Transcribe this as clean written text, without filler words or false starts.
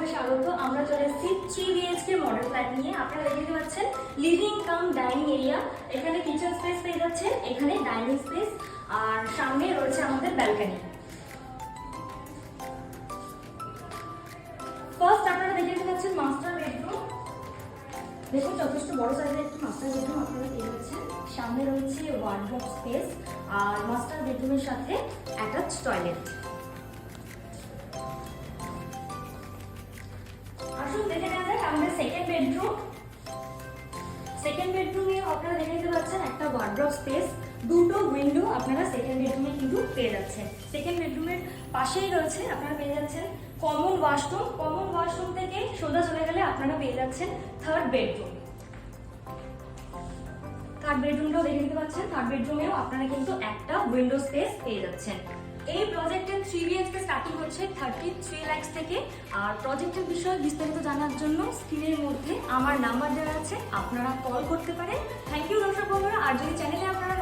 সবাইকে স্বাগত। আমরা চলে এসেছি 3 BHK মডেল ফ্ল্যাট নিয়ে। আপনারা দেখতে পাচ্ছেন লিভিং কাম ডাইনিং এরিয়া। এখানে কিচেন স্পেস পেয়ে যাচ্ছেন, এখানে ডাইনিং স্পেস, আর সামনে রয়েছে আমাদের ব্যালকনি। ফার্স্ট আপনারা দেখতে পাচ্ছেন মাস্টার বেডরুম। দেখুন যথেষ্ট বড় সাইজের একটি মাস্টার বেডরুম আপনারা পেয়ে যাচ্ছেন। সামনে রয়েছে ওয়ার্ডরোব স্পেস আর মাস্টার বেডরুমের সাথে অ্যাটাচ টয়লেট। আসুন দেখে নেওয়া যাক আমাদের সেকেন্ড বেডরুম। সেকেন্ড বেডরুমে আপনারা দেখে নিতে পাচ্ছেন একটা ওয়ার্ডরোব স্পেস, দুটো উইন্ডো আপনারা সেকেন্ড বেডরুমে কিন্তু পেয়ে যাচ্ছেন। সেকেন্ড বেডরুমের পাশেই রয়েছে আপনারা পেয়ে যাচ্ছেন কমন ওয়াশরুম। কমন ওয়াশরুম থেকে সোজা চলে গেলে আপনারা পেয়ে যাচ্ছেন থার্ড বেডরুম। থার্ড বেডরুমটাও দেখে নিতে পাচ্ছেন। থার্ড বেডরুমেও আপনারা কিন্তু একটা উইন্ডো স্পেস পেয়ে যাচ্ছেন। এই প্রজেক্টের 3 BHK স্টার্টিং হচ্ছে 33 লাখ থেকে। আর প্রজেক্টের বিষয়ে বিস্তারিত জানার জন্য স্ক্রিনের মধ্যে আমার নাম্বার দেওয়া আছে, আপনারা কল করতে পারেন। থ্যাংক ইউ দর্শক বন্ধুরা। আর যদি চ্যানেলে আপনারা